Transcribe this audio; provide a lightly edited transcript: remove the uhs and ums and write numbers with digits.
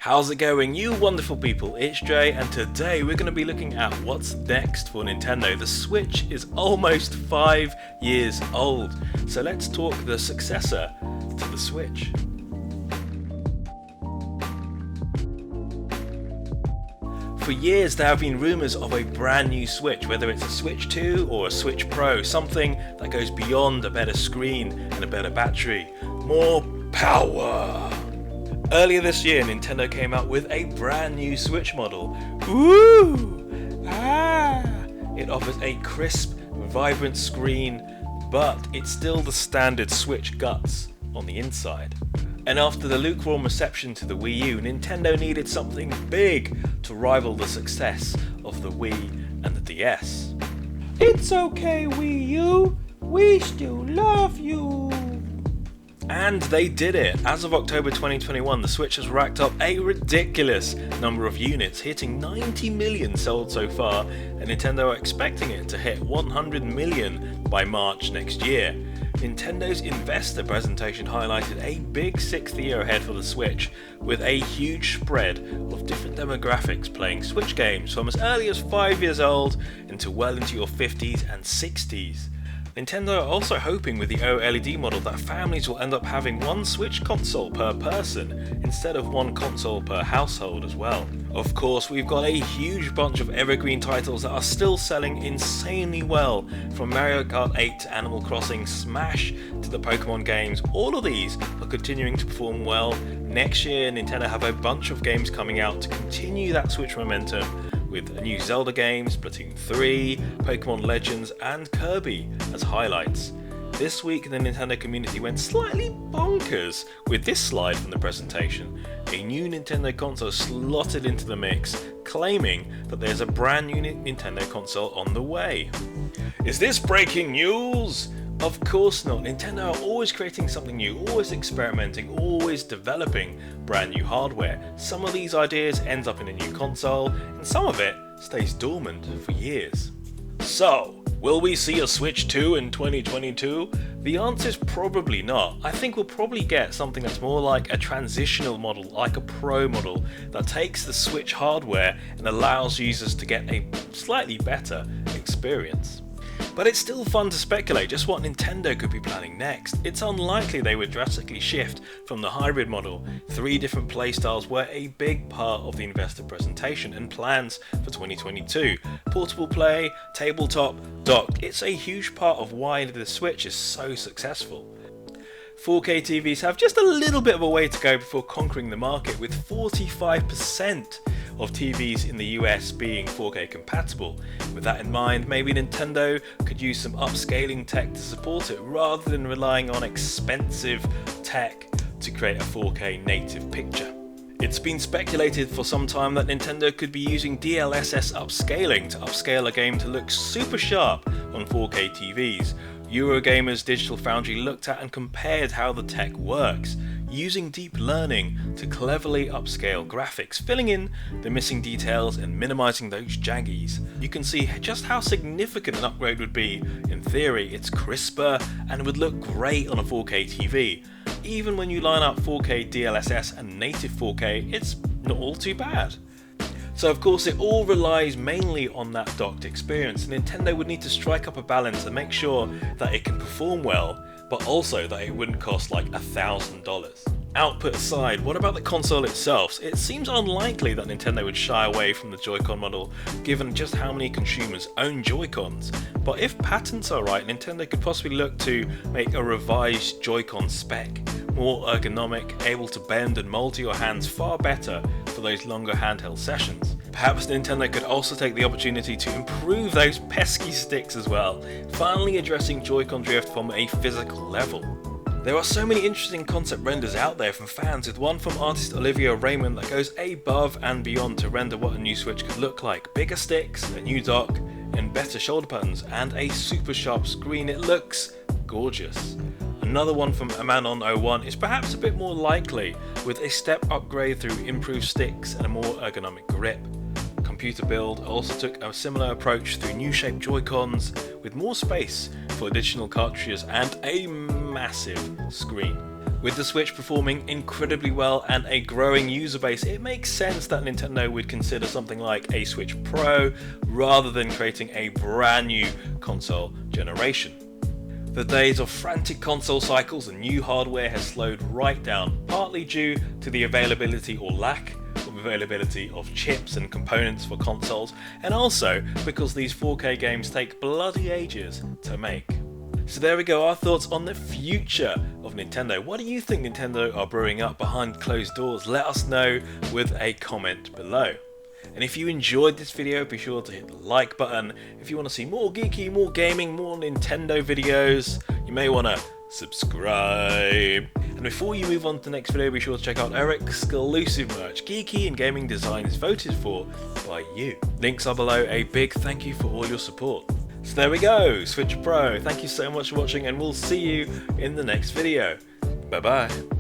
How's it going, you wonderful people? It's Jay, and today we're going to be looking at what's next for Nintendo. The Switch is almost 5 years old, so let's talk the successor to the Switch. For years there have been rumours of a brand new Switch, whether it's a Switch 2 or a Switch Pro, something that goes beyond a better screen and a better battery. More power! Earlier this year, Nintendo came out with a brand new Switch model. Ooh! Ah! It offers a crisp, vibrant screen, but it's still the standard Switch guts on the inside. And after the lukewarm reception to the Wii U, Nintendo needed something big to rival the success of the Wii and the DS. It's okay, Wii U, we still love you. And they did it. As of October 2021, the Switch has racked up a ridiculous number of units, hitting 90 million sold so far, and Nintendo are expecting it to hit 100 million by March next year. Nintendo's investor presentation highlighted a big 6th year ahead for the Switch, with a huge spread of different demographics playing Switch games from as early as 5 years old into well into your 50s and 60s. Nintendo are also hoping with the OLED model that families will end up having one Switch console per person instead of one console per household as well. Of course, we've got a huge bunch of evergreen titles that are still selling insanely well, from Mario Kart 8 to Animal Crossing, Smash to the Pokemon games. All of these are continuing to perform well. Next year, Nintendo have a bunch of games coming out to continue that Switch momentum, with a new Zelda game, Splatoon 3, Pokemon Legends and Kirby as highlights. This week the Nintendo community went slightly bonkers with this slide from the presentation. A new Nintendo console slotted into the mix, claiming that there's a brand new Nintendo console on the way. Is this breaking news? Of course not. Nintendo are always creating something new, always experimenting, always developing brand new hardware. Some of these ideas ends up in a new console, and some of it stays dormant for years. So, will we see a Switch 2 in 2022? The answer is probably not. I think we'll probably get something that's more like a transitional model, like a Pro model, that takes the Switch hardware and allows users to get a slightly better experience. But it's still fun to speculate just what Nintendo could be planning next. It's unlikely they would drastically shift from the hybrid model. 3 different playstyles were a big part of the investor presentation and plans for 2022. Portable play, tabletop, dock. It's a huge part of why the Switch is so successful. 4K TVs have just a little bit of a way to go before conquering the market, with 45% of TVs in the US being 4K compatible. With that in mind, maybe Nintendo could use some upscaling tech to support it rather than relying on expensive tech to create a 4K native picture. It's been speculated for some time that Nintendo could be using DLSS upscaling to upscale a game to look super sharp on 4K TVs. Eurogamer's Digital Foundry looked at and compared how the tech works, using deep learning to cleverly upscale graphics, filling in the missing details and minimizing those jaggies. You can see just how significant an upgrade would be. In theory, it's crisper and would look great on a 4K TV. Even when you line up 4K DLSS and native 4K, it's not all too bad. So of course it all relies mainly on that docked experience, and Nintendo would need to strike up a balance and make sure that it can perform well, but also that it wouldn't cost like $1,000. Output aside, what about the console itself? It seems unlikely that Nintendo would shy away from the Joy-Con model, given just how many consumers own Joy-Cons. But if patents are right, Nintendo could possibly look to make a revised Joy-Con spec, more ergonomic, able to bend and mold to your hands far better for those longer handheld sessions. Perhaps Nintendo could also take the opportunity to improve those pesky sticks as well, finally addressing Joy-Con drift from a physical level. There are so many interesting concept renders out there from fans, with one from artist Olivia Raymond that goes above and beyond to render what a new Switch could look like. Bigger sticks, a new dock, and better shoulder buttons, and a super sharp screen. It looks gorgeous. Another one from Amanon01 is perhaps a bit more likely, with a step upgrade through improved sticks and a more ergonomic grip. Computer Build also took a similar approach through new shaped Joy-Cons with more space for additional cartridges and a massive screen. With the Switch performing incredibly well and a growing user base, it makes sense that Nintendo would consider something like a Switch Pro rather than creating a brand new console generation. The days of frantic console cycles and new hardware has slowed right down, partly due to the availability or lack of availability of chips and components for consoles, and also because these 4K games take bloody ages to make. So there we go, our thoughts on the future of Nintendo. What do you think Nintendo are brewing up behind closed doors? Let us know with a comment below. And if you enjoyed this video, be sure to hit the like button. If you want to see more geeky, more gaming, more Nintendo videos, you may want to subscribe. And before you move on to the next video, be sure to check out our exclusive merch, geeky and gaming designs voted for by you. Links are below. A big thank you for all your support. So there we go, Switch Pro. Thank you so much for watching, and we'll see you in the next video. Bye bye.